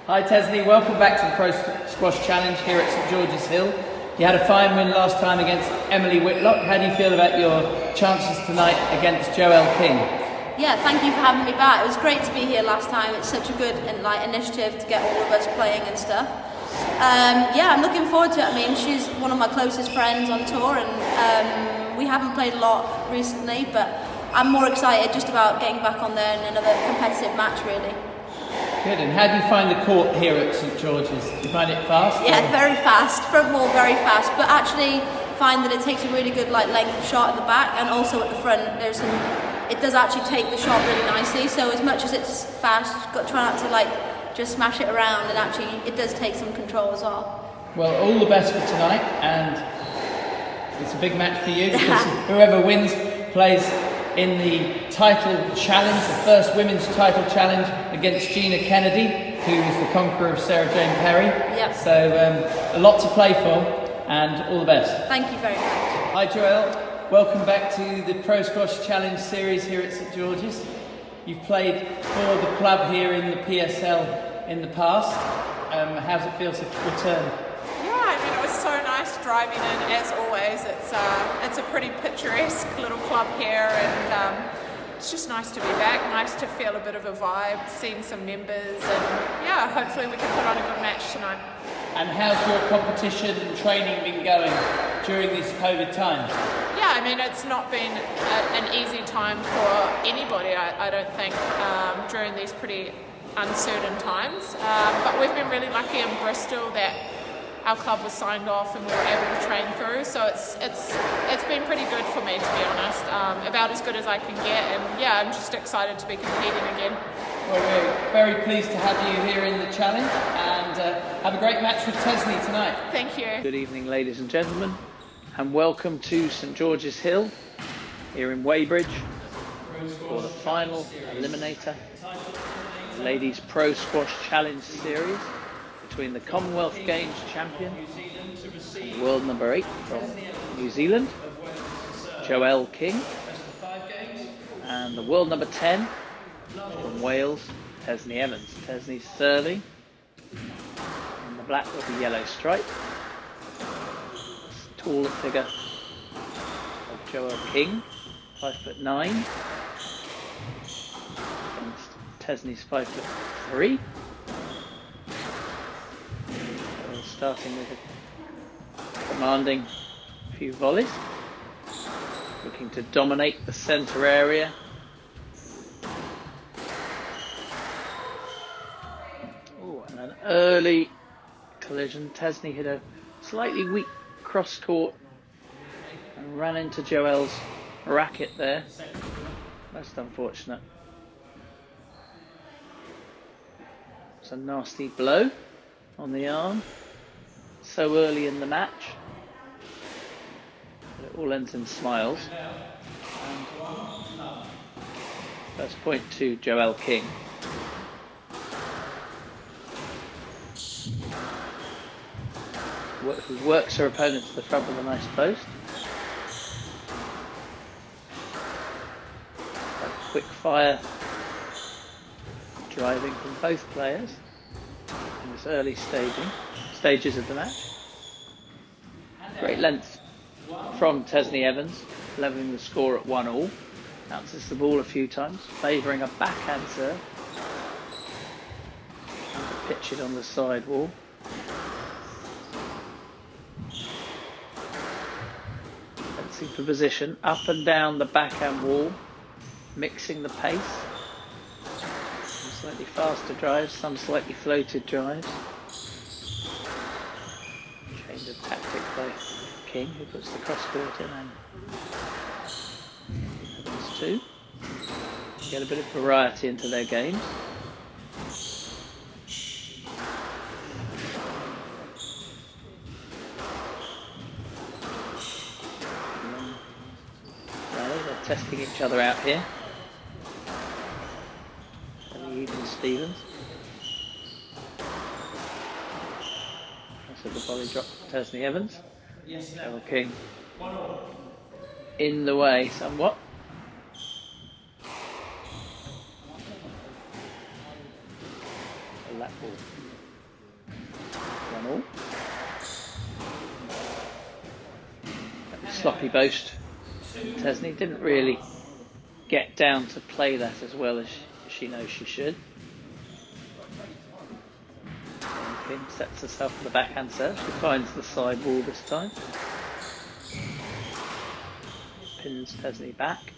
Hi Tesni, welcome back to the Pro Squash Challenge here at St George's Hill. You had a fine win last time against Emily Whitlock. How do you feel about your chances tonight against Joelle King? Yeah, thank you for having me back. It was great to be here last time. It's such a good initiative to get all of us playing and stuff. Yeah, I'm looking forward to it. I mean, she's one of my closest friends on tour, and we haven't played a lot recently, but I'm more excited just about getting back on there in another competitive match, really. Good, and how do you find the court here at St George's? Do you find it fast? Yeah, very fast, front wall very fast, but actually find that it takes a really good length shot at the back, and also at the front it does actually take the shot really nicely, so as much as it's fast, you've got to try not to just smash it around, and actually it does take some control as well. Well, all the best for tonight, and it's a big match for you, because whoever wins plays in the title challenge, the first women's title challenge against Gina Kennedy, who is the conqueror of Sarah Jane Perry. Yep. So a lot to play for, and all the best. Thank you very much. Hi Joelle, welcome back to the Pro Squash Challenge series here at St George's. You've played for the club here in the PSL in the past. How does it feel to return? Yeah, I mean, it was so nice driving in, as always. It's a pretty picturesque little club here, and it's just nice to be back, nice to feel a bit of a vibe, seeing some members, and yeah, hopefully we can put on a good match tonight. And how's your competition and training been going during these COVID times? Yeah, I mean, it's not been an easy time for anybody, I don't think, during these pretty uncertain times, but we've been really lucky in Bristol that our club was signed off and we were able to train through, so it's been pretty good for me, to be honest, about as good as I can get, and yeah, I'm just excited to be competing again. Well, we're very pleased to have you here in the challenge, and have a great match with Tesni tonight. Thank you. Good evening, ladies and gentlemen, and welcome to St George's Hill here in Weybridge for the final Eliminator Ladies Pro Squash Challenge Series between the Commonwealth Games champion and world number 8 from New Zealand, Joelle King, and the world number 10 from Wales, Tesni Evans. Tesni serving in the black with the yellow stripe. Taller figure of Joelle King, 5'9", against Tesni's 5'3". Starting with a commanding few volleys, looking to dominate the centre area. Oh, and an early collision. Tesni hit a slightly weak cross court and ran into Joelle's racket there. Most unfortunate. It's a nasty blow on the arm. So early in the match, but it all ends in smiles. And first point to Joelle King. Who works her opponent to the front with a nice post. A quick fire driving from both players in this early stages of the match. Great length from Tesni Evans, levelling the score at 1-1. Bounces the ball a few times, favouring a backhand serve. Trying to pitch it on the side wall. Fencing for position, up and down the backhand wall, mixing the pace. Some slightly faster drives, some slightly floated drives. Change of tactic by King, who puts the cross court in, and Evans too. Get a bit of variety into their games. They're testing each other out here. Even Stevens. So the volley drop to Tesni Evans. Joelle King in the way somewhat. A lap ball. 1-1. Sloppy boast. Tesni didn't really get down to play that as well as she knows she should. King sets herself for the backhand serve. She finds the side wall this time. Pins Tesni back.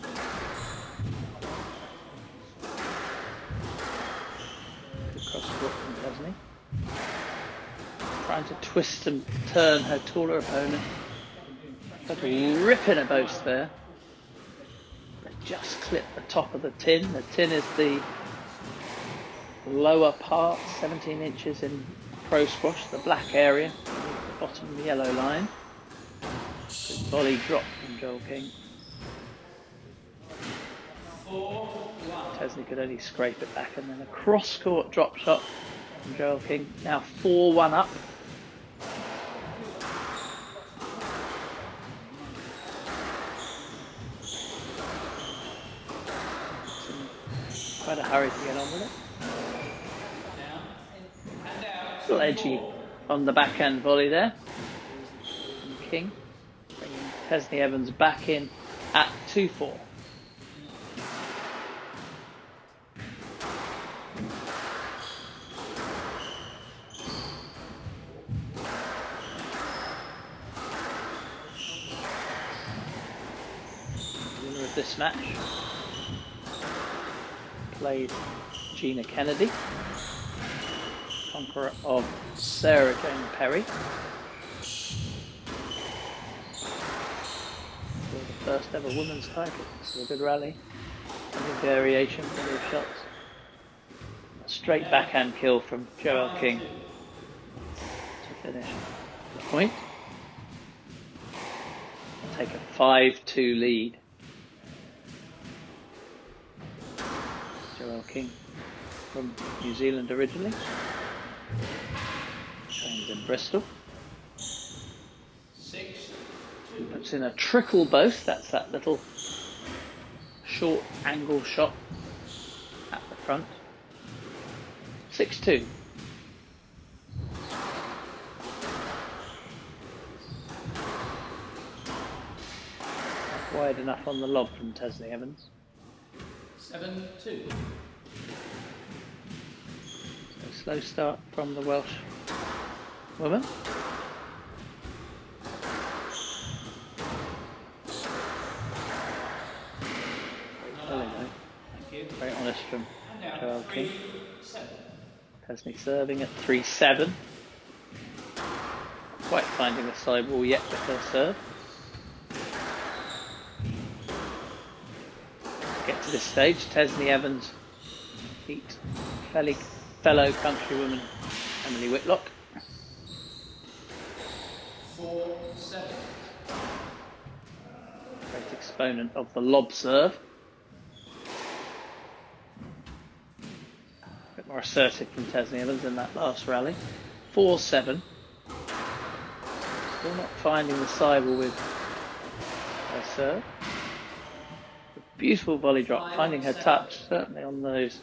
Good cross court from Tesni. Trying to twist and turn her taller opponent. But ripping a boast there. But just clipped the top of the tin. The tin is the lower part, 17 inches in pro squash, the black area, the bottom of the yellow line. Good volley drop from Joelle King. Tesni could only scrape it back, and then a cross court drop shot from Joelle King. Now 4-1 up. Quite a hurry to get on with it. A little edgy on the backhand volley there from King, bringing Tesni Evans back in at 2-4. The winner of this match played Gina Kennedy, conqueror of Sarah Jane Perry, for the first ever women's title. So a good rally, a good variation for those shots. A straight backhand kill from Joelle King to finish the point. Take a 5-2 lead. Joelle King from New Zealand originally, trains in Bristol. He puts in a trickle both, that's that little short angle shot at the front. 6-2. Wide enough on the lob from Tesni Evans. 7-2. So slow start from the Welsh woman. Very honest from Joelle King. Tesni serving at 3-7. Quite finding the side wall yet with her serve. Get to this stage, Tesni Evans beat fellow countrywoman Emily Whitlock. 4-7. Great exponent of the lob serve. A bit more assertive from Tesni Evans in that last rally. 4-7. Still not finding the side wall with her serve. Beautiful volley drop, finding her touch, certainly on those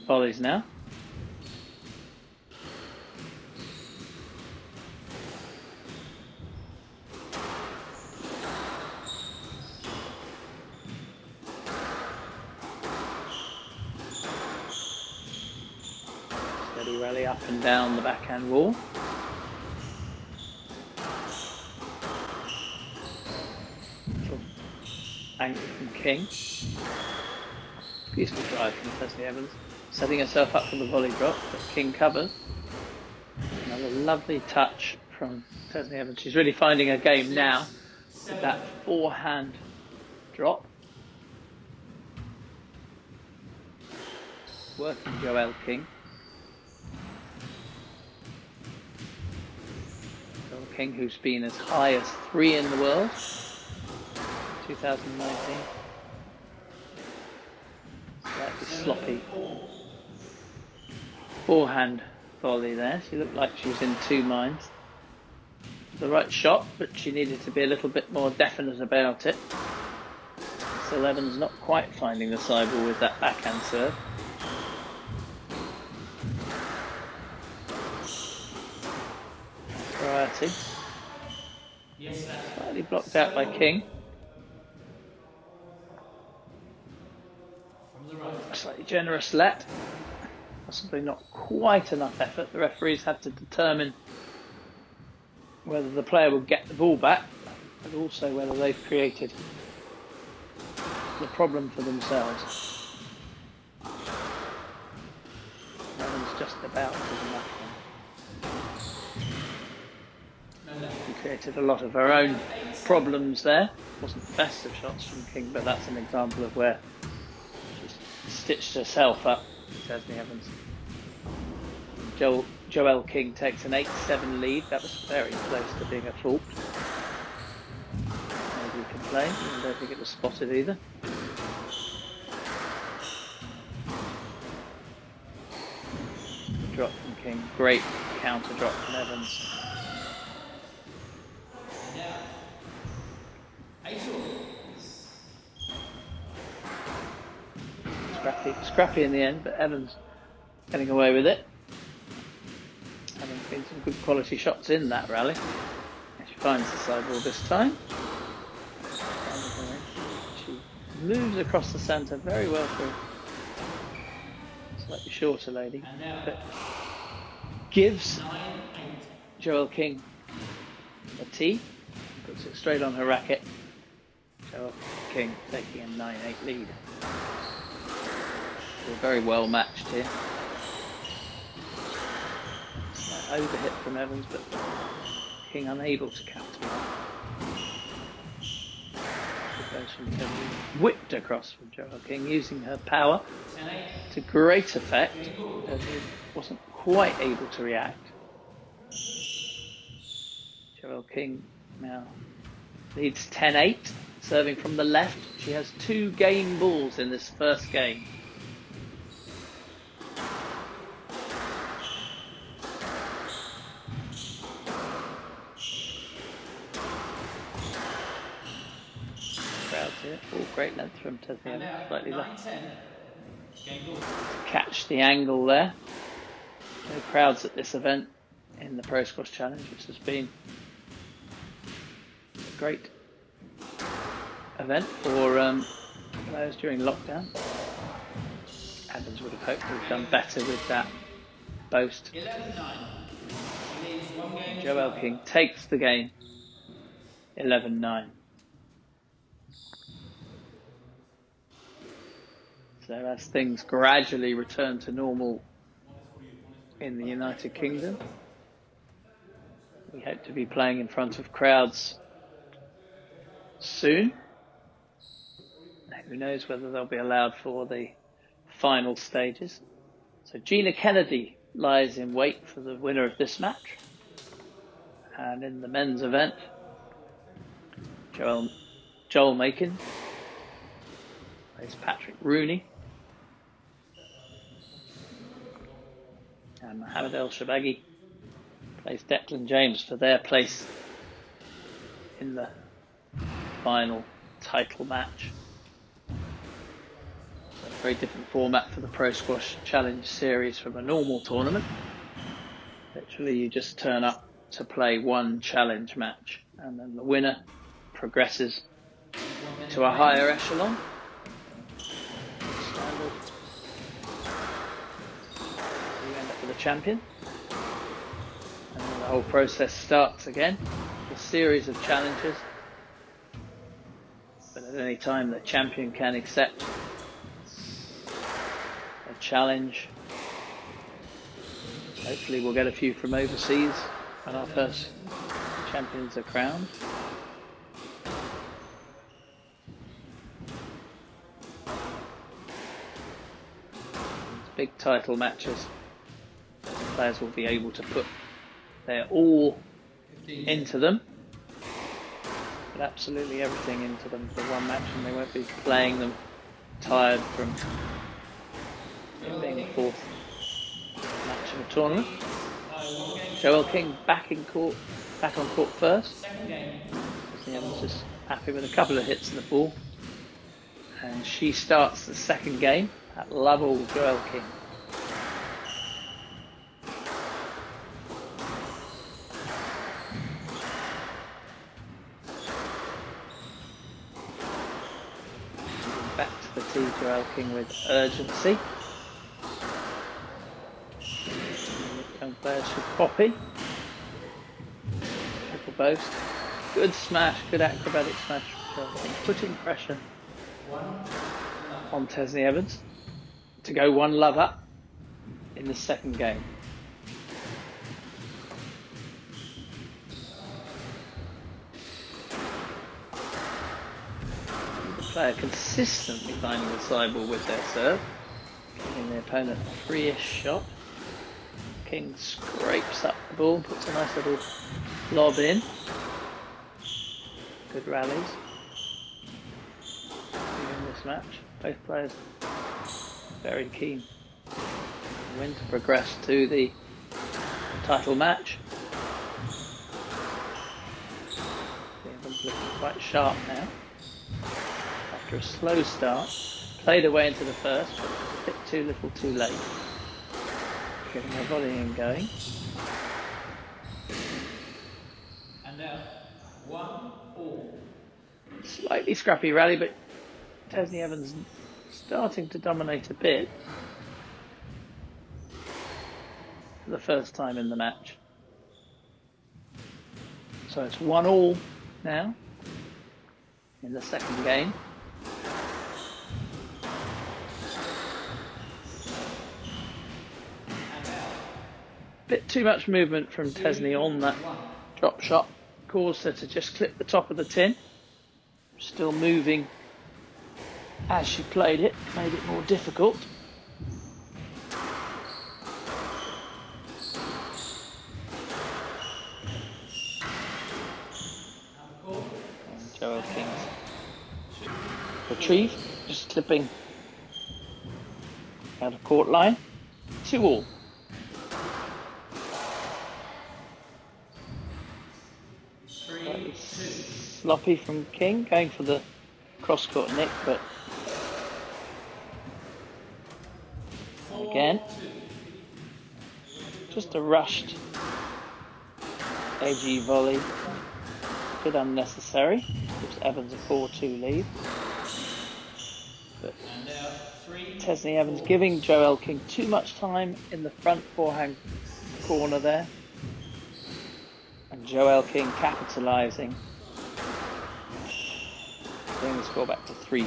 volleys now. Steady rally up and down the backhand wall. Angle from King. Beautiful drive from Tesni Evans. Setting herself up for the volley drop, but King covers. Another lovely touch from Tesni Evans. She's really finding her game now with that forehand drop. Working Joelle King. Joelle King, who's been as high as 3 in the world. 2019. Slightly sloppy forehand volley there. She looked like she was in two minds. The right shot, but she needed to be a little bit more definite about it. Still Evans not quite finding the side wall with that backhand serve. variety. Yes, that's Slightly blocked out by King. from the right. Slightly generous let. Possibly not quite enough effort. The referees had to determine whether the player will get the ball back, but also whether they've created the problem for themselves. Evans just about to the left one. She created a lot of her own problems there. Wasn't the best of shots from King, but that's an example of where she stitched herself up. Tesni Evans. Joelle King takes an 8-7 lead. That was very close to being a fault. Nobody complained. I don't think it was spotted either. Drop from King. Great counter drop from Evans. Scrappy in the end, but Evans getting away with it. Having been some good quality shots in that rally. She finds the sidewall this time. She moves across the centre very well for a slightly shorter lady, but gives Joelle King a tee, puts it straight on her racket. Joelle King taking a 9-8 lead. We're very well matched here. Slight overhit from Evans, but King unable to counter. Whipped across from Joelle King, using her power to great effect, as he wasn't quite able to react. Joelle King now leads 10-8, serving from the left. She has 2 game balls in this first game. Here. Oh, great length from Tesni Evans, slightly left. Catch the angle there. No crowds at this event in the Pro Squash Challenge, which has been a great event for players during lockdown. Evans would have hoped to have done better with that boast. Joelle King takes the game 11-9. So as things gradually return to normal in the United Kingdom, we hope to be playing in front of crowds soon. Who knows whether they'll be allowed for the final stages. So Gina Kennedy lies in wait for the winner of this match. And in the men's event, Joel Macon plays Patrick Rooney. And Mohamed El Shabaghi plays Declan James for their place in the final title match. So a very different format for the Pro Squash Challenge series from a normal tournament. Literally you just turn up to play one challenge match and then the winner progresses to a higher echelon. Standard. You end up with a champion. And then the whole process starts again. A series of challenges. But at any time the champion can accept a challenge. Hopefully we'll get a few from overseas when our first champions are crowned. Big title matches. Players will be able to put their all into them. But absolutely everything into them for one match, and they won't be playing them tired from it being the fourth match of a tournament. Joelle King back on court first. Tesni Evans just happy with a couple of hits in the ball. And she starts the second game at level Joelle King. Joelle King with urgency. Young players should copy. Triple boast. Good smash, good acrobatic smash. Putting pressure on Tesni Evans to go 1-love up in the second game. The player consistently finding the sideball with their serve, giving the opponent a free-ish shot. King scrapes up the ball, puts a nice little lob in. Good rallies in this match. Both players very keen to win to progress to the title match. Evans looking quite sharp now. After a slow start, played away into the first, but a bit too little too late. Getting their volleying going. And now, 1-all. Slightly scrappy rally, but Tesni Evans starting to dominate a bit for the first time in the match. So it's 1-all now in the second game. Bit too much movement from Tesni on that drop shot. Caused her to just clip the top of the tin. Still moving as she played it, made it more difficult. And Joelle King's retrieve, just clipping out of court line. 2-all. Sloppy from King, going for the cross-court nick, but again, just a rushed, edgy volley, a bit unnecessary. Gives Evans a 4-2 lead. But Tesni Evans giving Joelle King too much time in the front forehand corner there. And Joelle King capitalising, bringing the score back to 3-4.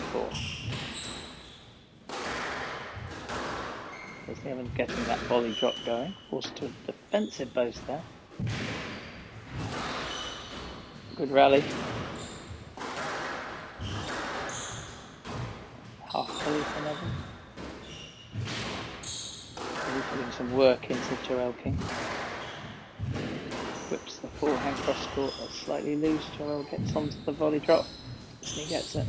Tesni Evans getting that volley drop going, forced to a defensive boast there. Good rally. Half volley from Evans. Really putting some work into Joelle King. Whips the forehand cross court, that's slightly loose. Joelle gets onto the volley drop. He gets it.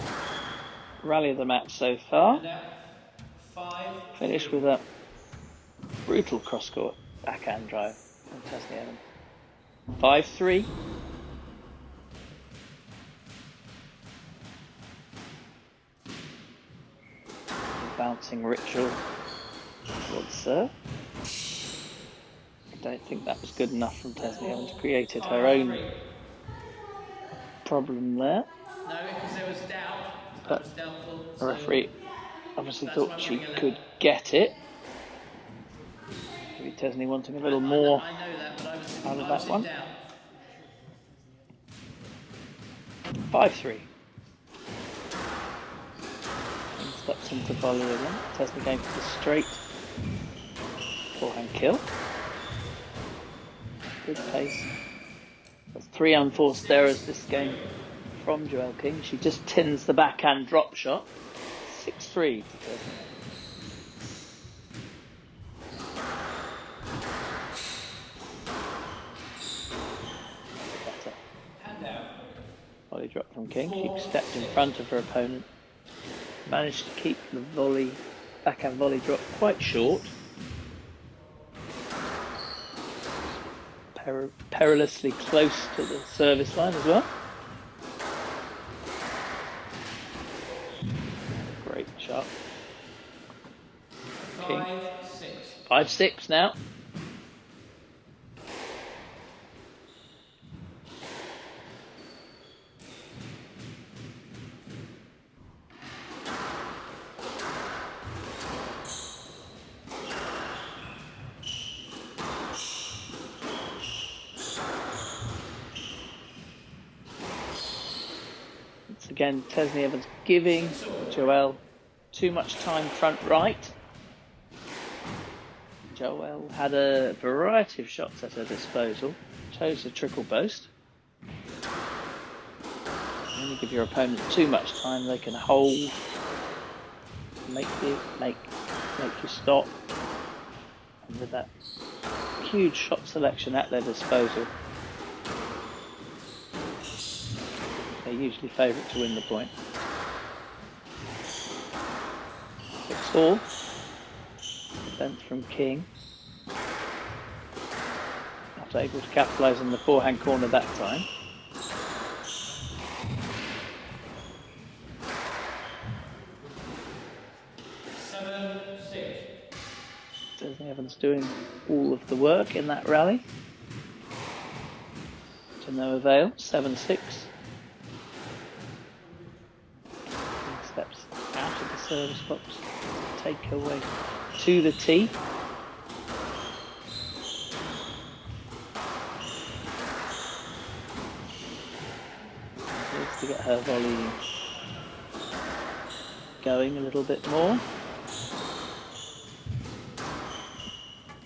Rally of the match so far. Finished with a brutal cross court backhand drive from Tesni Evans. 5-3. Bouncing ritual towards serve. I don't think that was good enough from Tesni Evans. Created her own problem there. No, because there was doubt. But the referee obviously thought she could get it. Maybe Tesni wanting a little more out of that one. 5-3. Steps into volley again. Tesni going for the straight forehand kill. Good pace. That's 3 unforced errors this game from Joelle King. She just tins the backhand drop shot. 6-3 to Tesni. Better. Volley drop from King. She stepped in front of her opponent. Managed to keep the volley, backhand volley drop quite short. Perilously close to the service line as well. Great shot. King. 5-6 now. again, Tesni Evans giving Joelle too much time front right. Joelle had a variety of shots at her disposal. Chose the triple boast. When you give your opponent too much time, they can hold, make you stop. And with that huge shot selection at their disposal, they're usually favourite to win the point. 6-all. Defence from King. Not able to capitalise on the forehand corner that time. Tesni Evans doing all of the work in that rally. To no avail. 7-6. Steps out of the service box. Take away to the tee. Needs to get her volley going a little bit more.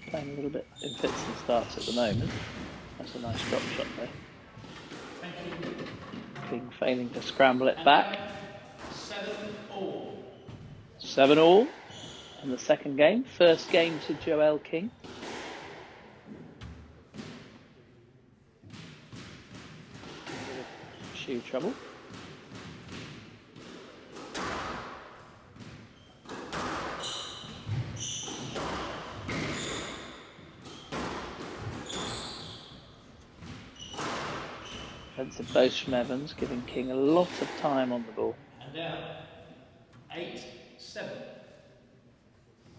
Playing a little bit in fits and starts at the moment. That's a nice drop shot there. King failing to scramble it back. 7-all in the second game. First game to Joelle King. Shoe trouble. Defensive boast from Evans, giving King a lot of time on the ball. And now, 8-7.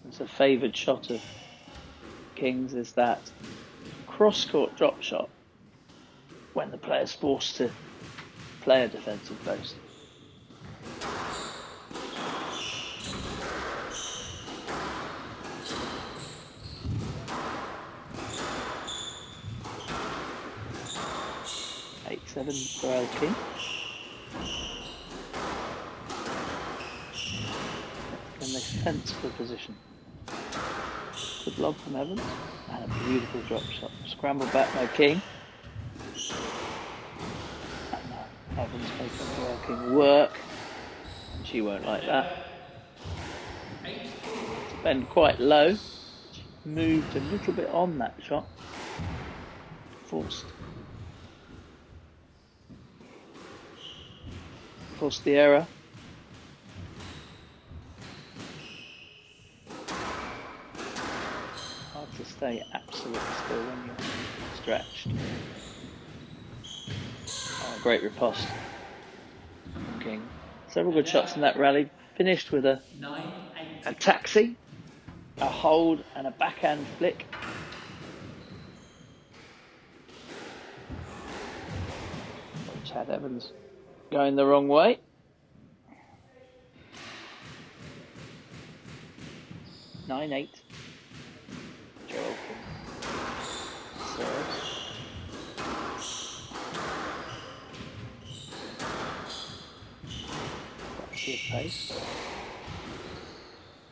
It's a favoured shot of King's is that cross-court drop shot when the player's forced to play a defensive boast. Seven Joelle King. And they fence for position. Good lob from Evans and a beautiful drop shot. Scrambled back by King. And Evans making Joelle King work. And she won't like that. To bend quite low. She moved a little bit on that shot. Forced the error. Hard to stay absolutely still when you're stretched. Oh, great riposte. King. Several good shots in that rally. Finished with a taxi, a hold and a backhand flick. Which had Evans going the wrong way. (9-8). Joelle King serves. That's good pace.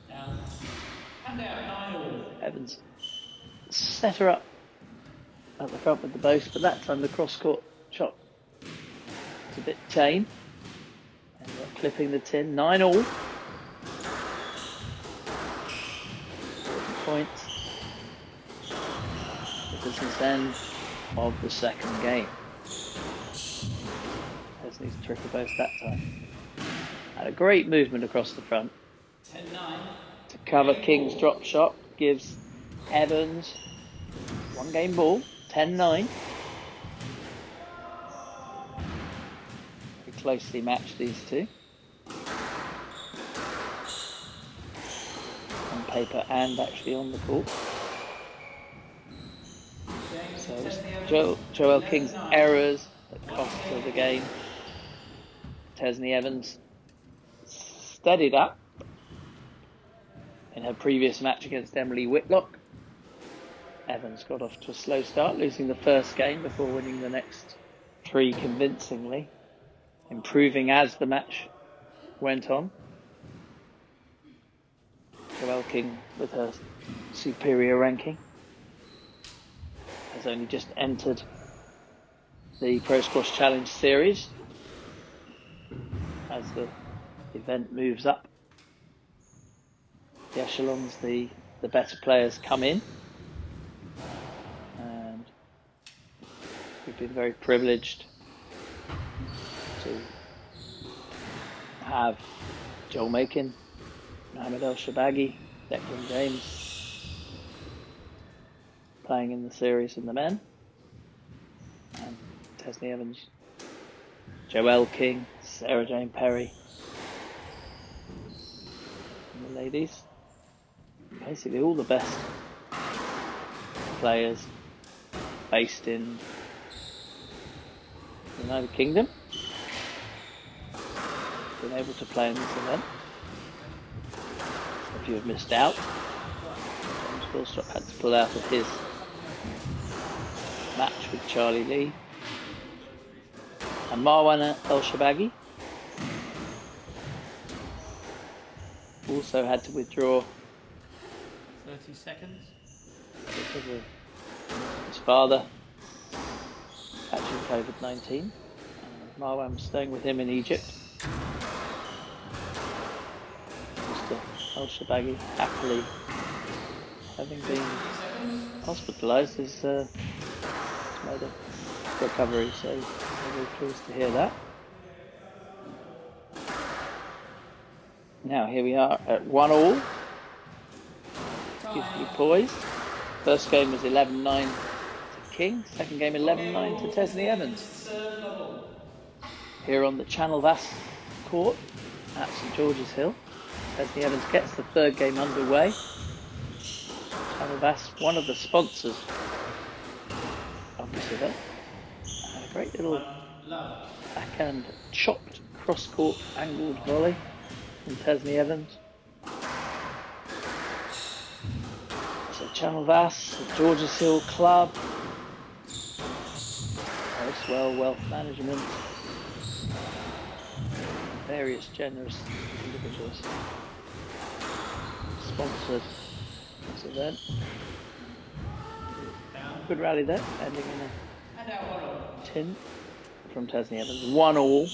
Down. And out, 9-all. Evans set her up at the front with the boast, but that time the cross-court shot was a bit tame. Ended up clipping the tin. 9-all. Points. The business end of the second game. Tesni's triple boast that time. Had a great movement across the front. 10-9. To cover King's drop shot gives Evans one game ball. 10-9. Very closely matched these two. On paper and actually on the court. So it was Joelle King's errors that cost her the game. Tesni Evans steadied up in her previous match against Emily Whitlock. Evans got off to a slow start, losing the first game before winning the next three convincingly. improving as the match went on. Joelle King, with her superior ranking, has only just entered the Pro Squash Challenge series. As the event moves up the echelons, the better players come in, and we've been very privileged to have Joel Makin, Mohamed El Shabaghi, Declan James playing in the series in the men, and Tesni Evans, Joelle King, Sarah Jane Perry in the ladies. Basically all the best players based in the United Kingdom been able to play in this event. If you have missed out, James Wilstrop had to pull out of his match with Charlie Lee. And Marwan El Shabaghi also had to withdraw 30 seconds. because of his father catching COVID-19. Marwan was staying with him in Egypt. Mr. El Shabaghi, happily having been hospitalised, has made a recovery, so I'm very pleased to hear that. Now here we are at 1-1. Beautifully poised. First game was 11-9 to King. Second game 11-9 to Tesni Evans. Here on the Channel Vass court at St George's Hill, Tesni Evans gets the third game underway. Channel Vass, one of the sponsors of this event. A great little backhand chopped cross-court angled volley from Tesni Evans. So Channel Vass, the George's Hill Club, Swell Wealth Management, various generous individuals sponsored this event. Good rally there, ending in a tin from Tesni Evans. 1-1.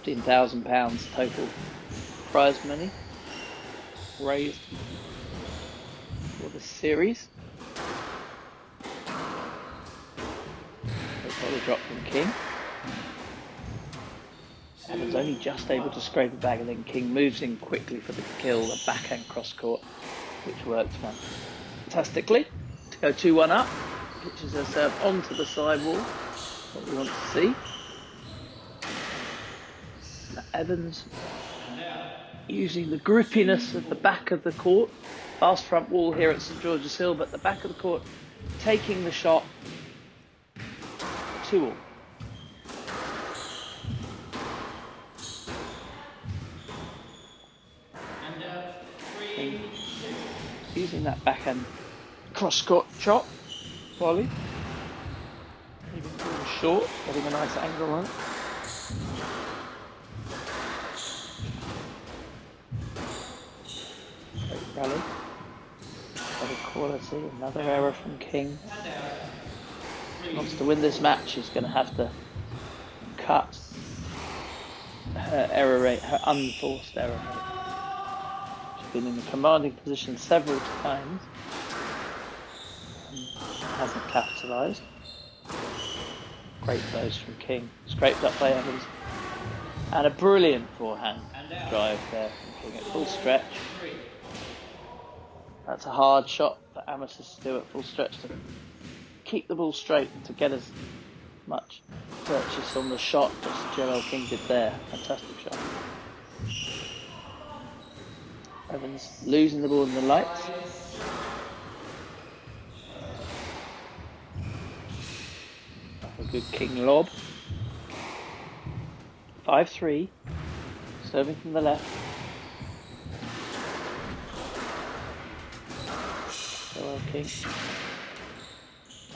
£15,000 total prize money raised for the series. Volley drop from King. Evans only just able to scrape it back, and then King moves in quickly for the kill, the backhand cross court, which worked fantastically to go 2-1 up. Pitches her serve onto the sidewall, what we want to see. Evans using the grippiness of the back of the court, fast front wall here at St George's Hill, but the back of the court taking the shot. 2-2. Using that backhand cross-court chop volley, even going short, getting a nice angle on it. Great rally, better quality. Another error from King. If he wants to win this match, he's going to have to cut her error rate, her unforced error rate. Been in a commanding position several times and hasn't capitalised. Great blows from King, scraped up by Evans, and a brilliant forehand drive there from King at full stretch. That's a hard shot for amateurs to do at full stretch, to keep the ball straight and to get as much purchase on the shot as Joelle King did there. Fantastic shot. Evans losing the ball in the lights. A good King lob. 5-3. Serving from the left. Joelle King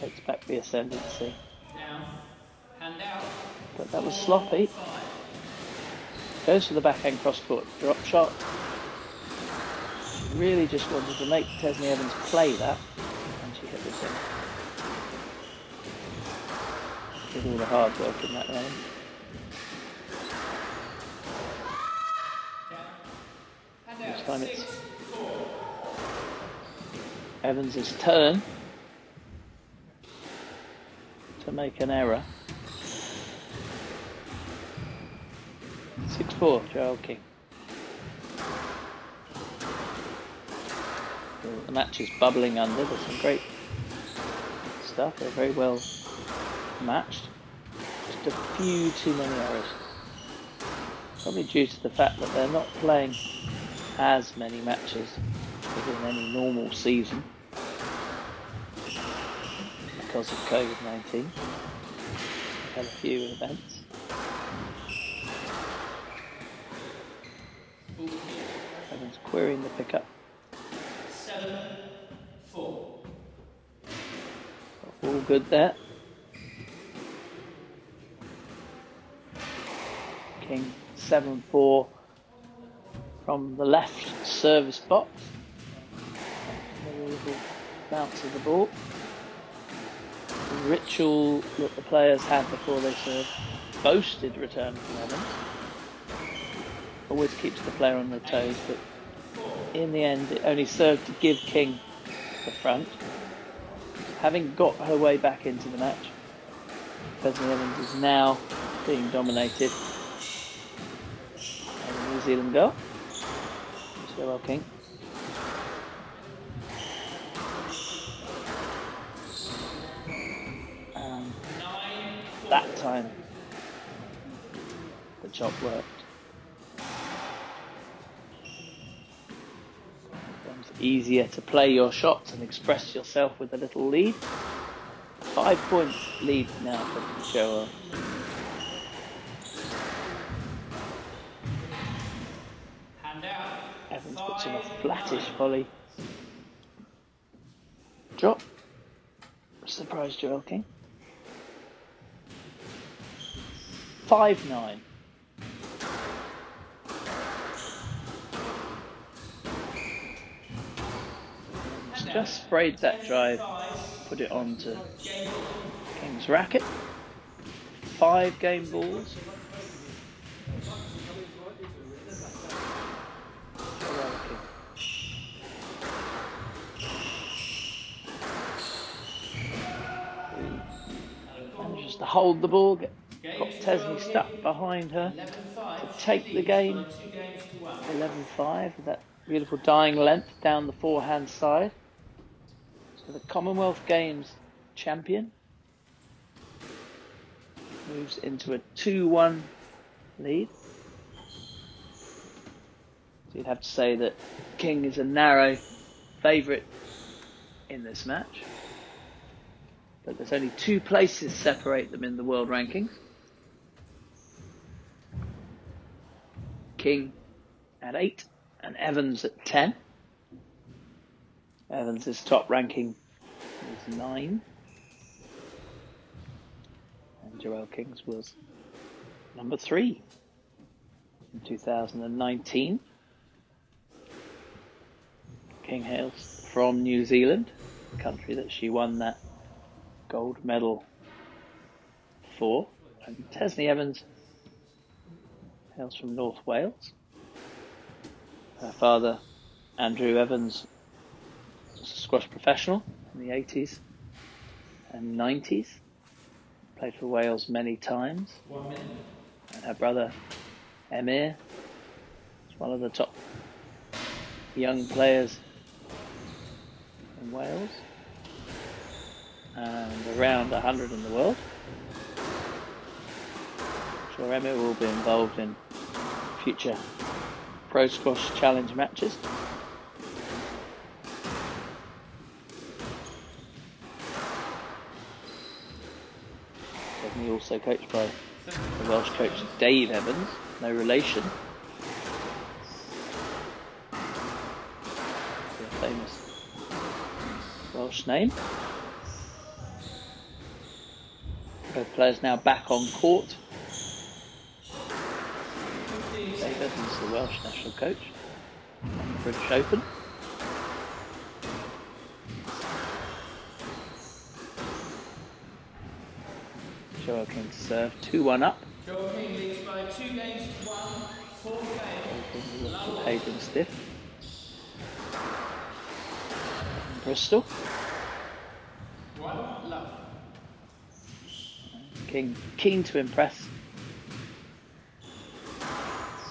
takes back the ascendancy. But that was sloppy. Goes for the backhand cross-court drop shot. Really just wanted to make Tesni Evans play that, and she hit this in. Did all the hard work in that round. This time it's Evans' turn to make an error. 6-4, Joelle King. The match is bubbling under. There's some great stuff. They're very well matched. Just a few too many errors. Probably due to the fact that they're not playing as many matches as in any normal season because of COVID-19. We've had a few events. Evans querying the pickup. 7-4. All good there. King 7-4 from the left service box. A little bounce of the ball. The ritual that the players had before they served. Boasted return from Evans. Always keeps the player on their toes, but in the end it only served to give King the front. Having got her way back into the match, Tesni Evans is now being dominated by the New Zealand girl, Joelle King. And that time the chop worked. Easier to play your shots and express yourself with a little lead. 5 points lead now for Joelle. Evans puts in a flattish volley. Drop. Surprise Joelle King. 5-9. Just sprayed that drive, put it onto King's racket. 5 game balls. Manages to hold the ball, got Tesni stuck behind her to take the game. 11-5 with that beautiful dying length down the forehand side. So the Commonwealth Games champion moves into a 2-1 lead. So you'd have to say that King is a narrow favourite in this match. But there's only 2 places separate them in the world rankings. King at 8 and Evans at 10. Evans' top ranking is 9. And Joelle King's was number 3 in 2019. King hails from New Zealand, the country that she won that gold medal for. And Tesni Evans hails from North Wales. Her father, Andrew Evans, was a squash professional in the 80s and 90s. Played for Wales many times. And her brother, Emir, is one of the top young players in Wales. And around 100 in the world. I'm sure Emir will be involved in future Pro Squash Challenge matches. Definitely also coached by the Welsh coach Dave Evans, no relation. The famous Welsh name. Both players now back on court. Dave Evans, the Welsh national coach on the British Open. Joelle King to serve, 2-1 up. Joelle King leads by 2 games to 1, 4 games. Hayden stiff. Bristol. 1 love. King keen to impress.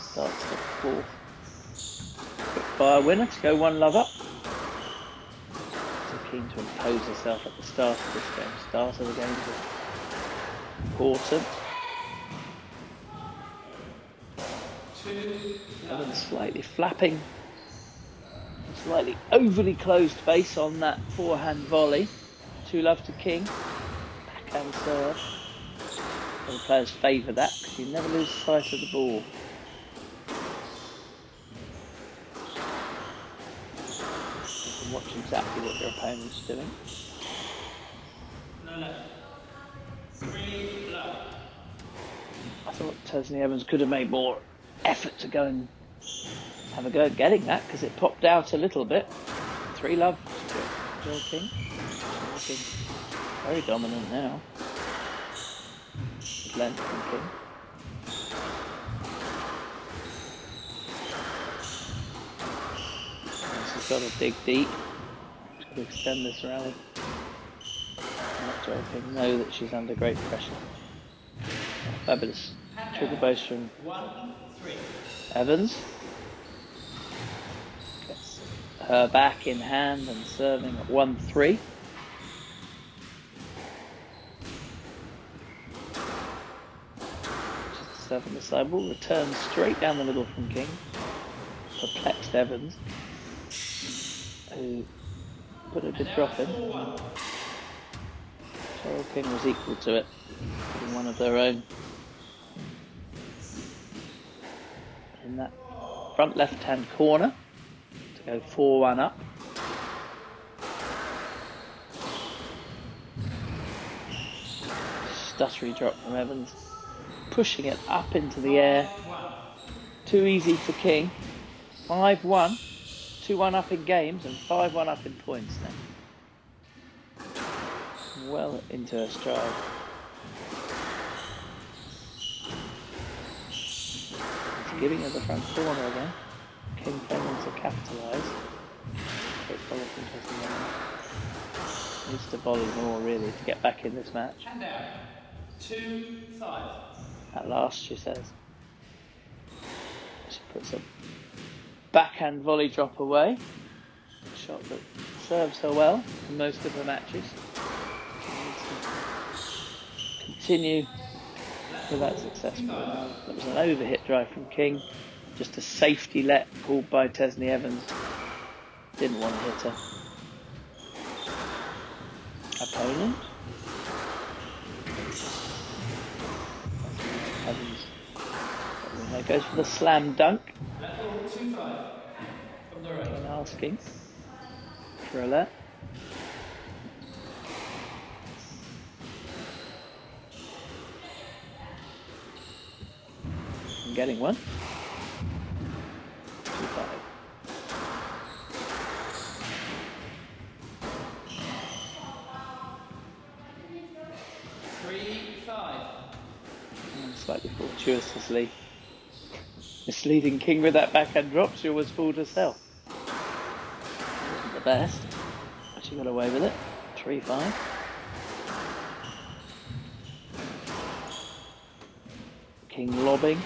Starts the fourth. Quick fire winner to go 1 love up. So keen to impose herself at the start of this game. Start of the game is important. Evans slightly flapping. Slightly overly closed face on that forehand volley. 2 love to King. Backhand serve. The players favour that because you never lose sight of the ball. You can watch exactly what your opponent's doing. No love. 3 love. I thought Tesni Evans could have made more effort to go and have a go at getting that because it popped out a little bit. 3 love to Joelle King. Joelle King very dominant now. With length from King. She's got to dig deep. She's got to extend this rally. Let Joelle King know that she's under great pressure. Fabulous triple base from 1-3. Evans. Gets her back in hand and serving at 1-3. Just serving the side ball, returns straight down the middle from King. Perplexed Evans, who put a good drop in. Joelle King was equal to it in one of their own. In that front left-hand corner to go 4-1 up. Stuttery drop from Evans, pushing it up into the air. Too easy for King. 5-1, 2-1 up in games and 5-1 up in points now. Well into her stride. Giving her the front corner again. King failing to capitalise. Great volley from Tesni Evans. Needs to volley more really to get back in this match. And out. 2-5. At last, she says. She puts a backhand volley drop away. A shot that serves her well in most of her matches. She needs to continue with that successful. That was an overhit drive from King. Just a safety let called by Tesni Evans. Didn't want to hit her opponent. Evans there goes for the slam dunk. And asking for a let. And getting one. 2-5. Slightly fortuitously misleading King with that backhand drop. She always fooled herself. Wasn't the best, but she got away with it. 3-5. King lobbing.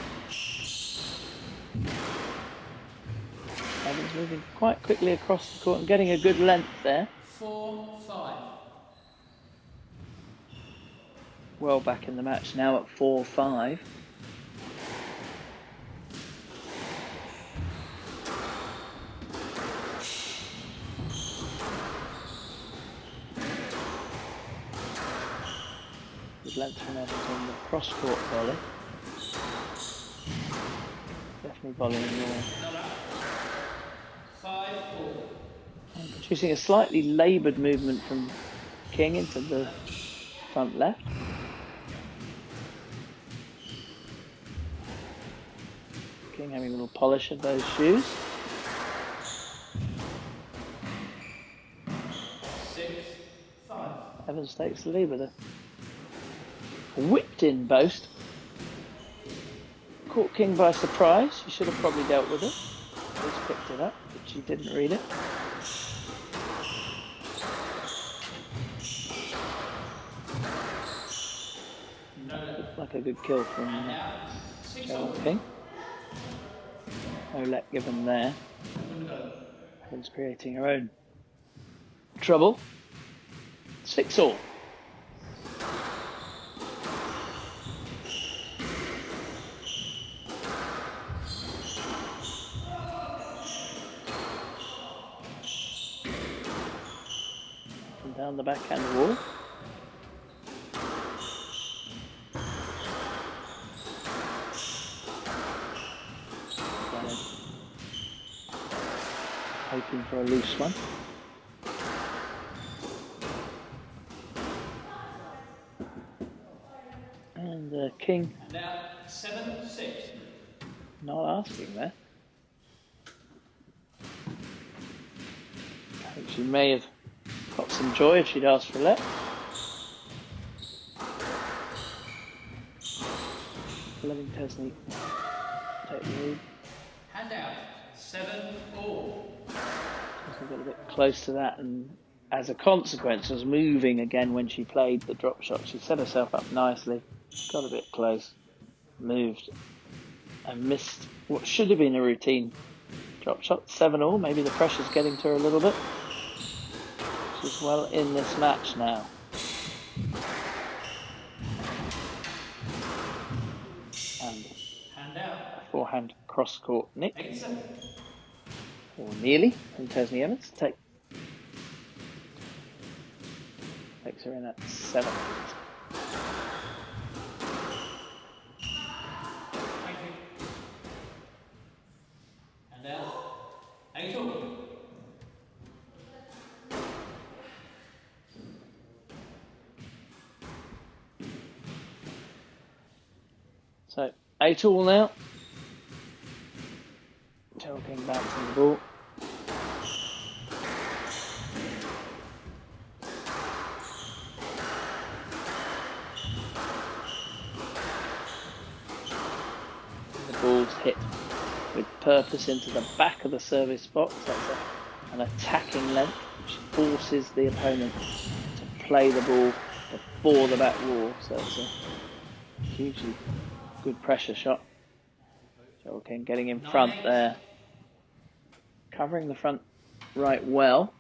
Evans moving quite quickly across the court and getting a good length there. 4-5. Well back in the match now at 4-5. Good length from Evans on the cross-court volley. Definitely volleying more. 5-4. And producing a slightly laboured movement from King into the front left. King having a little polish of those shoes. 6-5. Evans takes the lead with a whipped in boast. Caught King by surprise. She should have probably dealt with it. At least picked it up, but she didn't read it. Looked like a good kill from Joelle King. No let given there. Evans creating her own trouble. 6-all. And down the backhand wall. Hoping for a loose one. And King. Now 7-6. Not asking there. I think she may have got some joy if she'd asked for a let. Letting Tesni take the lead. Hand out. 7-all. Tesni got a bit close to that, and as a consequence was moving again when she played the drop shot. She set herself up nicely, got a bit close, moved, and missed what should have been a routine drop shot. 7-all. Maybe the pressure's getting to her a little bit. She's well in this match now. And Hand out. a forehand cross court nick, 8-7. or nearly, from Tesni Evans. Takes her in at 7. Thank you. Hand out. 8-all. So 8-all now. Joelle King bouncing the ball. The ball's hit with purpose into the back of the service box. That's an attacking length which forces the opponent to play the ball before the back wall. So it's a hugely good pressure shot. Joelle King getting in front there. Covering the front right well.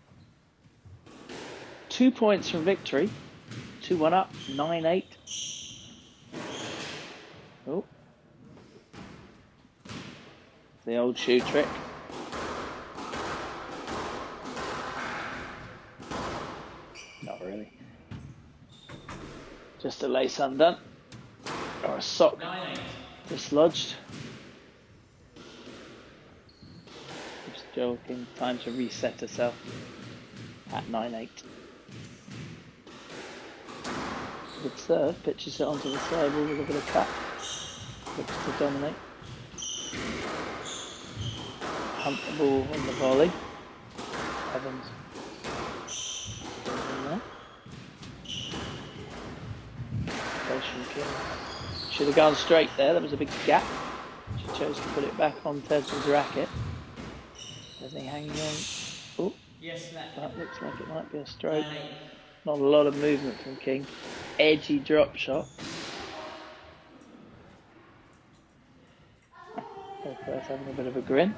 2 points from victory. 2-1 up, 9-8. Oh. The old shoe trick. Not really. Just a lace undone. Or a sock 9-8. dislodged. Gives Joelle King time to reset herself at 9-8. Good serve, pitches it onto the table with a bit of cut. Looks to dominate. Hunt the ball on the volley. Evans goes in there. Goes from King. Should have gone straight there, there was a big gap. She chose to put it back on Tesni's racket. Tesni hanging on. Oh, Yes, that looks like it might be a stroke. 9-8. Not a lot of movement from King. Edgy drop shot. Both players having a bit of a grin.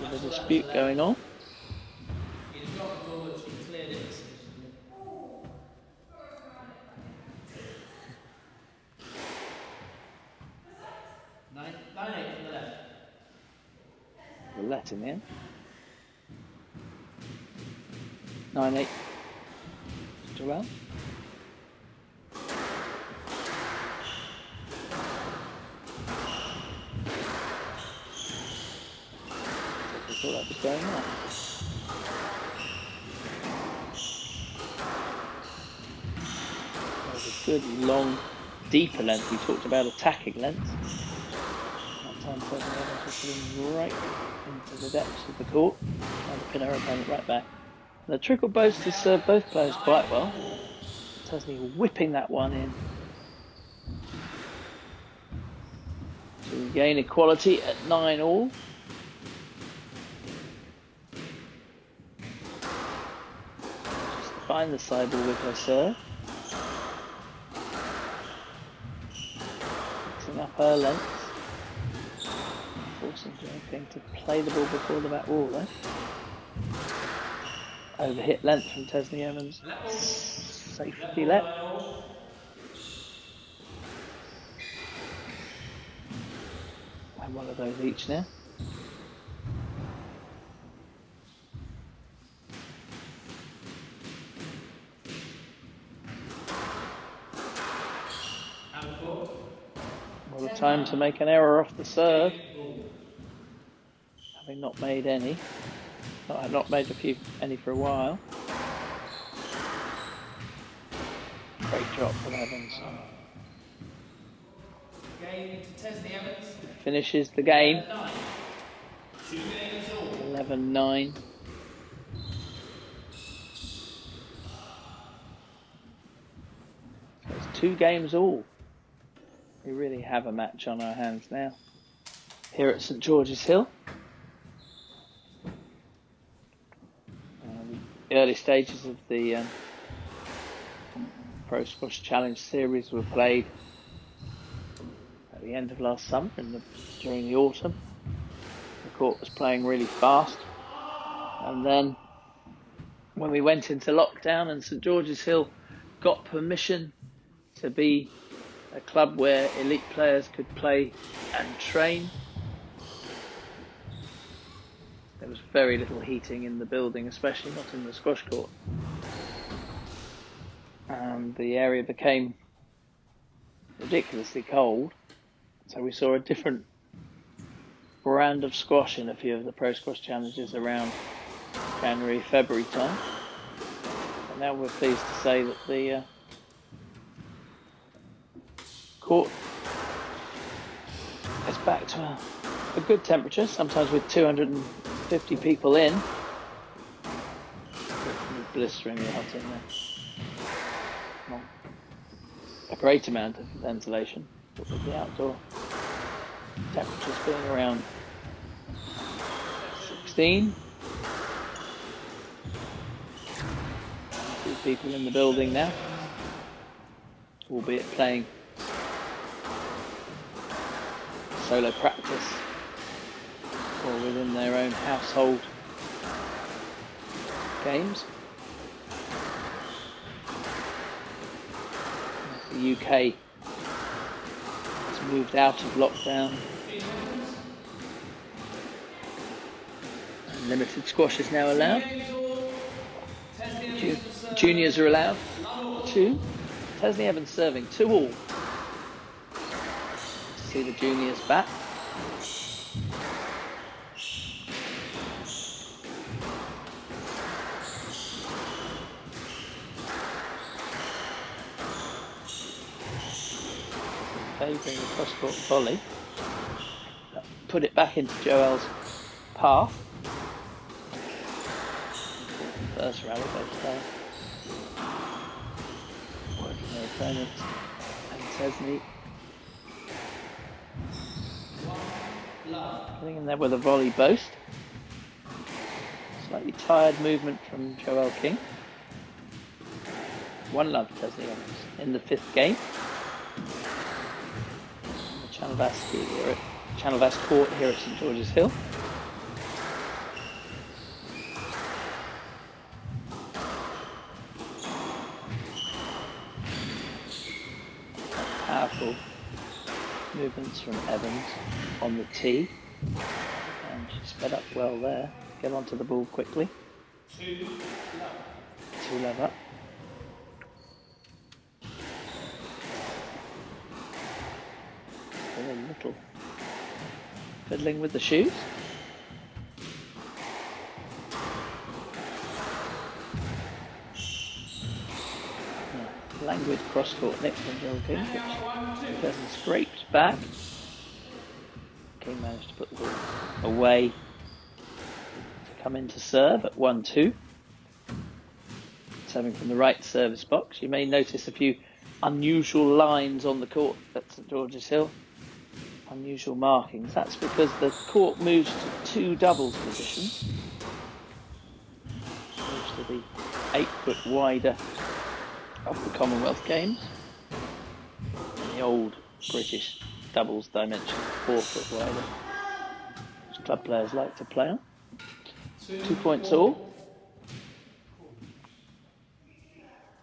There's a dispute going on. He's got the ball, but she cleared it. 9-8 from the left. We'll let him in. 9-8. Joelle. what was going on. There's a good, long, deeper length. We talked about attacking length. That time Tesni Evans was putting right into the depths of the court. Trying to pin her opponent right back. And the trickle boast has served both players quite well. Tesni whipping that one in to gain equality at 9-all. Just to find the sideball with her serve. Mixing up her length. Forcing Joelle King to play the ball before the back wall though. Overhit length from Tesni Evans. Safety let. And one of those each now. What a time to make an error off the serve. Having not made any. I've not made any for a while. Great drop from Evans. Game to Tesni Evans. Finishes the game. 2 games all. 11-9. So it's 2 games all. We really have a match on our hands now. Here at St George's Hill. The early stages of the Pro Squash Challenge series were played at the end of last summer during the autumn. The court was playing really fast, and then when we went into lockdown and St George's Hill got permission to be a club where elite players could play and train, there was very little heating in the building, especially not in the squash court. And the area became ridiculously cold. So we saw a different brand of squash in a few of the Pro Squash Challenges around January, February time. And now we're pleased to say that the court is back to a good temperature, sometimes with 250 people in. Blisteringly hot in there. Not a great amount of ventilation, but with the outdoor temperatures being around 16. A few people in the building now, albeit playing solo practice or within their own household games. The UK has moved out of lockdown. And limited squash is now allowed. Juniors are allowed 2. Tesni Evans serving 2-all. See the juniors back. Favouring the cross-court volley. Put it back into Joelle's path. First rally both players. Working their opponents. And Tesni getting in there with a volley boast. Slightly tired movement from Joelle King. 1-love Tesni Evans in the 5th game. Channelvas Court here at St George's Hill. Powerful movements from Evans on the tee, and she sped up well there. Get onto the ball quickly. 2-love up. A little fiddling with the shoes. languid cross-court nick from Joelle King, which Evans scraped back. King managed to put the ball away to come into serve at 1-2. Serving from the right service box. You may notice a few unusual lines on the court at St George's Hill. Unusual markings. That's because the court moves to 2 doubles positions. Moves to the 8 foot wider of the Commonwealth Games. And the old British doubles dimension, 4 foot wider, which club players like to play on. 2 points all.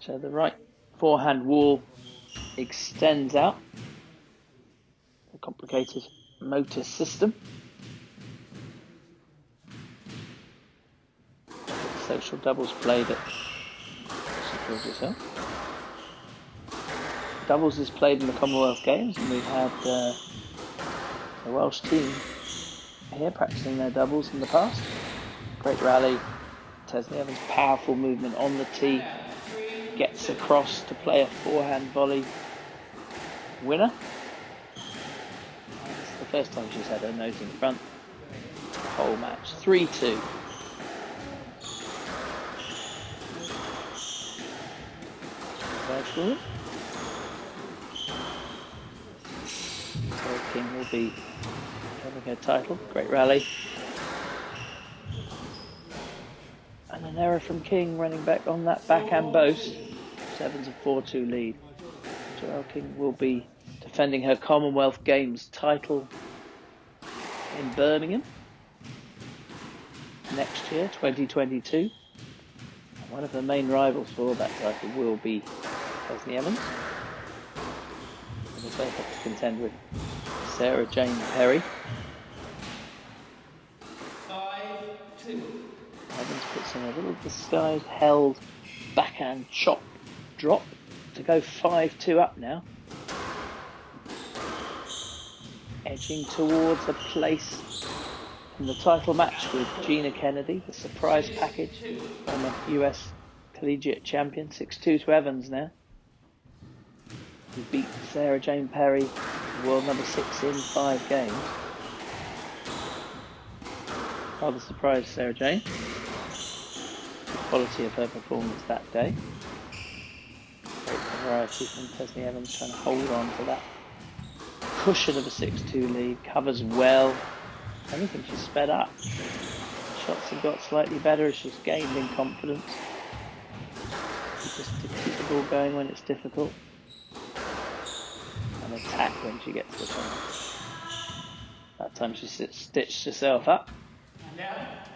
So the right forehand wall extends out. A complicated motor system. Social doubles played at St George's Hill. Doubles is played in the Commonwealth Games, and we've had the Welsh team here practicing their doubles in the past. Great rally. Tesni Evans, powerful movement on the tee. Gets across to play a forehand volley winner. It's the first time she's had her nose in front the whole match. 3-2. Joelle King will be having her title. Great rally. And an error from King running back on that backhand boast. Evans a 4-2 lead. Joelle King will be defending her Commonwealth Games title in Birmingham next year, 2022. One of the main rivals for that title will be Tesni Evans. And they both have to contend with Sarah Jane Perry. 5-2. Evans puts in a little disguised held backhand chop drop to go 5-2 up now. Edging towards a place in the title match with Gina Kennedy, the surprise package, former US collegiate champion, 6-2 to Evans now. Who beat Sarah Jane Perry, world number 6 in 5 games. Rather surprised Sarah Jane. The quality of her performance that day. Great variety from Tesni Evans, trying to hold on to that cushion of a 6-2 lead. Covers well. I don't think she's sped up. Shots have got slightly better as she's gained in confidence. Just to keep the ball going when it's difficult. And attack when she gets the chance. That time she stitched herself up.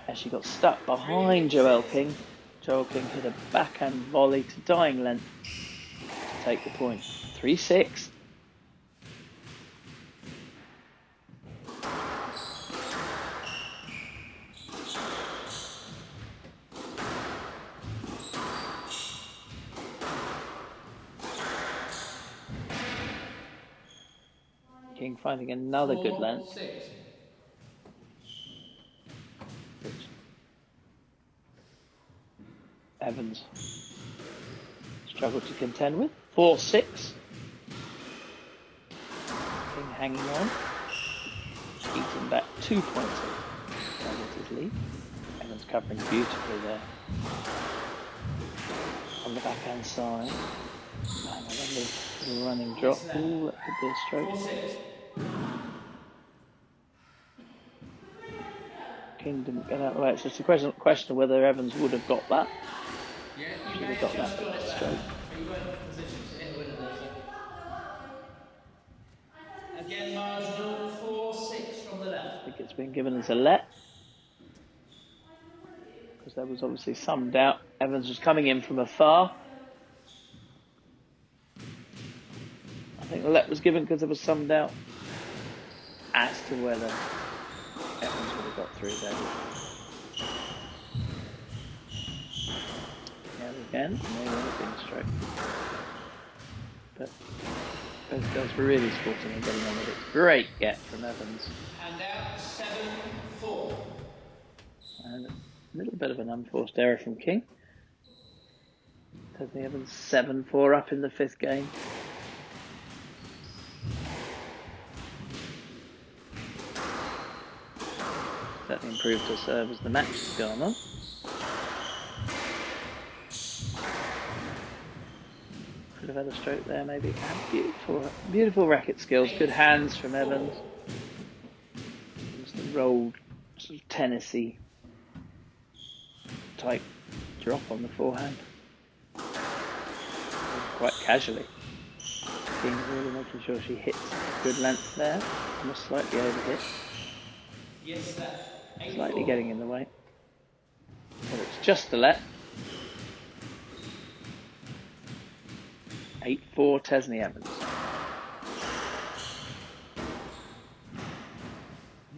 As she got stuck behind Joelle King. Joelle King hit a backhand volley to dying length to take the point. 3-6. King finding another good length. Which Evans struggled to contend with. 4-6. King hanging on. Eating back 2 points of his lead. Evans covering beautifully there. On the backhand side. And a lovely little running drop. Ooh, that could be a stroke. King didn't get out of the way. It's just a question of whether Evans would have got that. Should have got that stroke. Again, marginal 4-6 from the left. I think it's been given as a let. Because there was obviously some doubt. Evans was coming in from afar. I think the let was given because there was some doubt as to whether Evans would have got through there. Yeah, again, may well have been a stroke. But both girls were really sporting and getting on with it. Great get from Evans. And now 7-4. And a little bit of an unforced error from King. Tesni Evans 7-4 up in the 5th game. Certainly improved her serve as the match has gone on. Could have had a stroke there maybe. And beautiful racket skills. Good hands from Evans. Just a rolled sort of tennis-y type drop on the forehand. Quite casually. King really making sure she hits good length there. Almost slightly overhit. Slightly getting in the way. But it's just a let. 8-4 Tesni Evans.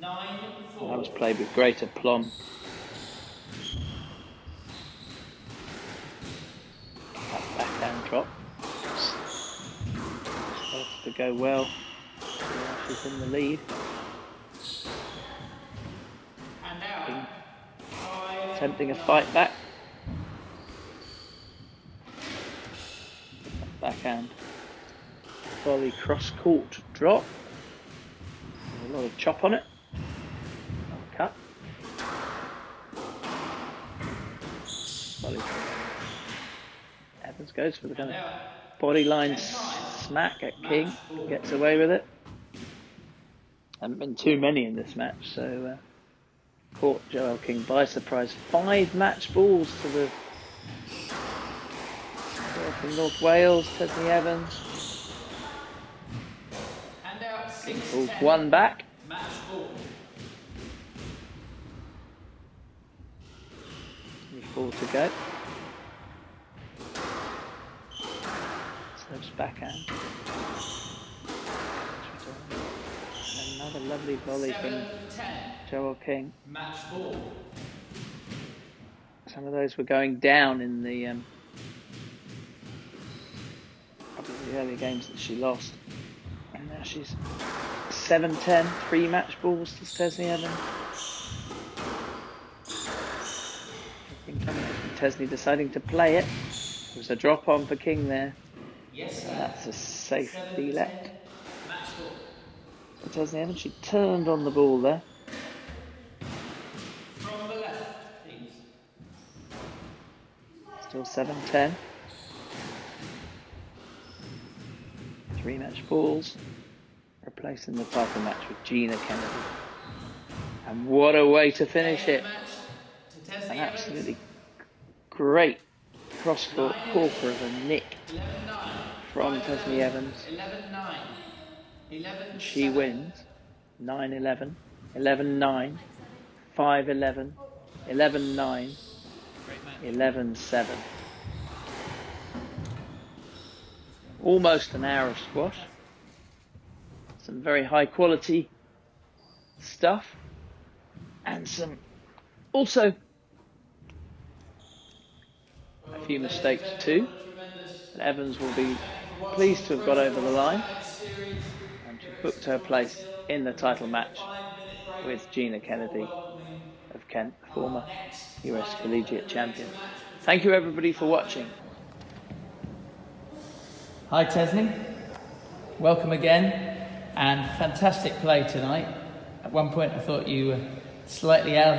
9-4. That was played with great aplomb. That backhand drop starts to go well. She's in the lead. King attempting a fight back. Backhand volley cross court drop. There's a lot of chop on it. Cut. Volley. Evans goes for the kind of body line smack at King. Gets away with it. Haven't been too many in this match, so caught Joelle King by surprise. 5 match balls to the girl from North Wales, Tesni Evans. King pulls 1 back. Match ball. 4 to go. Serves backhand. Another lovely volley from Joelle King. Match ball. Some of those were going down in the probably the early games that she lost. And now she's 7-10, 3 match balls to Tesni Evans. Coming out from Tesni deciding to play it. There's a drop on for King there. Yes, And that's a safety let. match ball. For Tesni Evans, she turned on the ball there. From the left, please. Still 7-10. 3 match balls. Replacing the title match with Gina Kennedy. And what a way to finish it. An absolutely great cross-court corker of a nick from Tesni Evans. 11-9. She wins 9-11, 11-9, 5-11, 11-9, 11-7. Almost an hour of squash. Some very high quality stuff. And some also a few mistakes too. But Evans will be pleased to have got over the line and to have booked her place in the title match with Gina Kennedy of Kent, former US Collegiate Champion. Thank you everybody for watching. Hi Tesni, welcome again, and fantastic play tonight. At one point I thought you were slightly out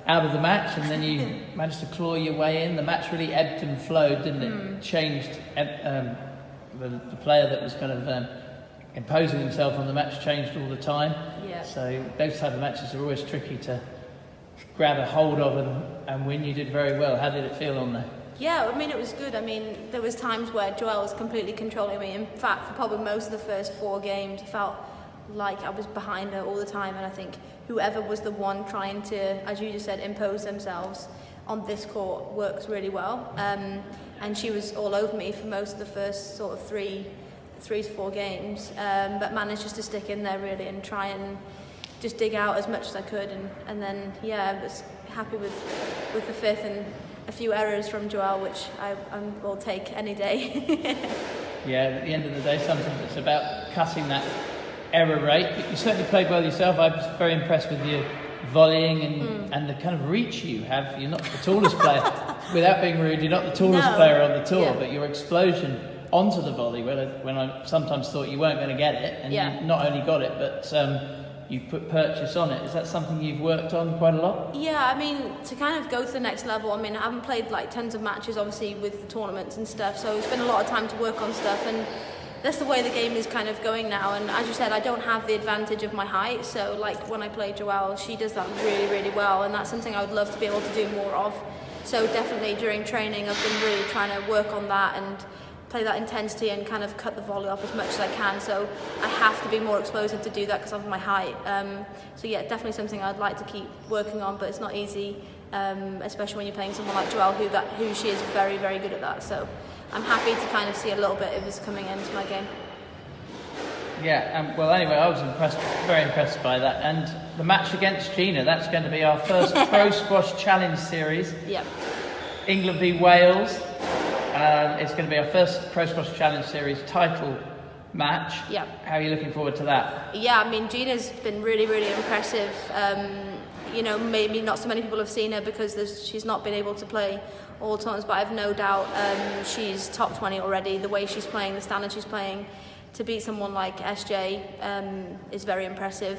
of the match, and then you managed to claw your way in. The match really ebbed and flowed, didn't it? Changed. The player that was kind of imposing himself on the match changed all the time. Yeah. So those type of matches are always tricky to grab a hold of and win. You did very well. How did it feel on there? Yeah, I mean, it was good. I mean, there was times where Joelle was completely controlling me. In fact, for probably most of the first 4 games, I felt like I was behind her all the time, and I think whoever was the one trying to, as you just said, impose themselves on this court works really well. And she was all over me for most of the first sort of 3 to 4 games, but managed just to stick in there really and try and just dig out as much as I could, and then yeah, I was happy with the 5th and a few errors from Joelle, which I will take any day. Yeah, at the end of the day, sometimes it's about cutting that error rate. But you certainly played well yourself. I was very impressed with volleying and the kind of reach you have. You're not the tallest player. Without being rude, you're not the tallest player on the tour, but your explosion onto the volley, when I sometimes thought you weren't going to get it, and you not only got it, but you put purchase on it. Is that something you've worked on quite a lot? Yeah, I mean, to kind of go to the next level, I mean, I haven't played like tons of matches, obviously, with the tournaments and stuff, so it's been a lot of time to work on stuff, and that's the way the game is kind of going now. And as you said, I don't have the advantage of my height, so like when I play Joelle, she does that really, really well, and that's something I would love to be able to do more of. So definitely during training, I've been really trying to work on that and play that intensity and kind of cut the volley off as much as I can. So I have to be more explosive to do that because of my height. So yeah, definitely something I'd like to keep working on, but it's not easy, especially when you're playing someone like Joelle, who she is very, very good at that. So I'm happy to kind of see a little bit of this coming into my game. Yeah, well anyway, I was very impressed by that. And the match against Gina, that's going to be our first Pro Squash Challenge Series. Yep. England v Wales. It's going to be our first Pro Squash Challenge Series title match. Yep. How are you looking forward to that? Yeah, I mean, Gina's been really, really impressive. You know, maybe not so many people have seen her because she's not been able to play all tournaments, but I've no doubt she's top 20 already. The way she's playing, the standard she's playing, to beat someone like SJ is very impressive,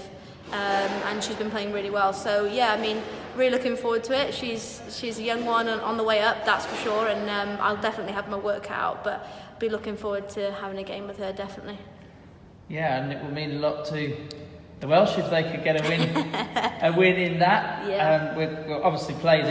and she's been playing really well. So yeah, I mean, really looking forward to it. She's a young one on the way up, that's for sure, and I'll definitely have my work cut out, but be looking forward to having a game with her, definitely. Yeah, and it will mean a lot to the Welsh if they could get a win in that. Yeah. We'll obviously play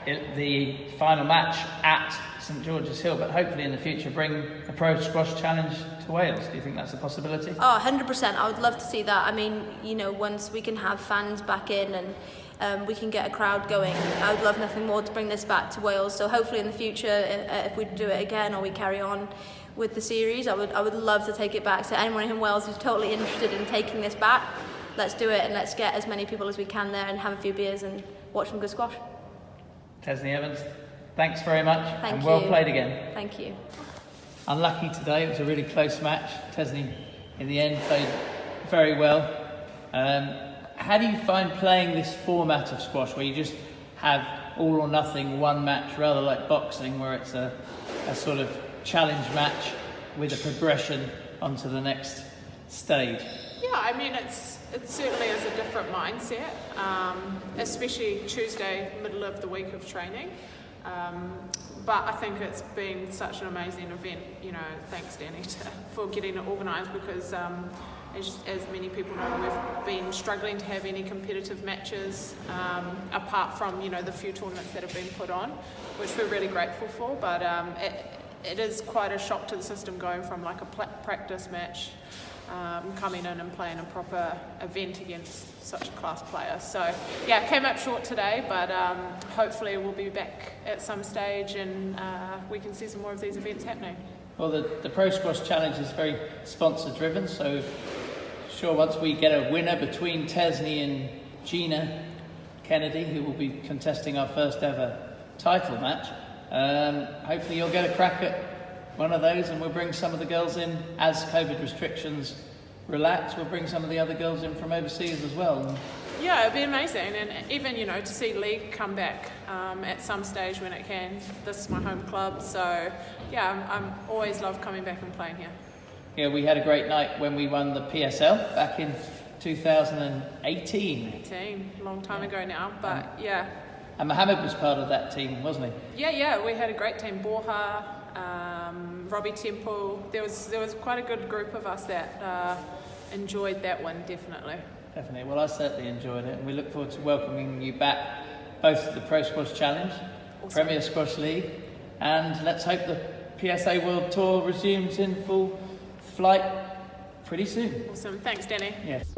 the final match at St George's Hill, but hopefully in the future bring a Pro Squash Challenge to Wales. Do you think that's a possibility? Oh, 100%. I would love to see that. I mean, you know, once we can have fans back in and we can get a crowd going, I would love nothing more to bring this back to Wales. So hopefully in the future, if we do it again or we carry on with the series, I would love to take it back. So anyone in Wales who's totally interested in taking this back, let's do it, and let's get as many people as we can there and have a few beers and watch some good squash. Tesni Evans, thanks very much. Thank you. Well played again. Thank you. Unlucky today, it was a really close match. Tesni, in the end, played very well. How do you find playing this format of squash where you just have all or nothing one match, rather like boxing, where it's a sort of challenge match with a progression onto the next stage? Yeah, I mean, it certainly is a different mindset, especially Tuesday, middle of the week of training. But I think it's been such an amazing event, you know, thanks Danny for getting it organised, because as many people know, we've been struggling to have any competitive matches apart from, you know, the few tournaments that have been put on, which we're really grateful for. But it is quite a shock to the system going from like a practice match coming in and playing a proper event against such a class player. So yeah, came up short today, but hopefully we'll be back at some stage and we can see some more of these events happening. Well, the Pro Squash Challenge is very sponsor driven, so sure once we get a winner between Tesni and Gina Kennedy, who will be contesting our first ever title match, hopefully you'll get a crack at one of those, and we'll bring some of the girls in as COVID restrictions relax. We'll bring some of the other girls in from overseas as well. Yeah, it'd be amazing, and even, you know, to see league come back at some stage when it can. This is my home club, so yeah, I'm always love coming back and playing here. Yeah, we had a great night when we won the PSL back in 2018. Long time ago now, but yeah. And Mohammed was part of that team, wasn't he? Yeah, we had a great team. Borja, Robbie Temple. There was quite a good group of us that enjoyed that one, definitely. Definitely. Well, I certainly enjoyed it, and we look forward to welcoming you back, both to the Pro Squash Challenge, awesome. Premier Squash League, and let's hope the PSA World Tour resumes in full flight pretty soon. Awesome. Thanks, Danny. Yes.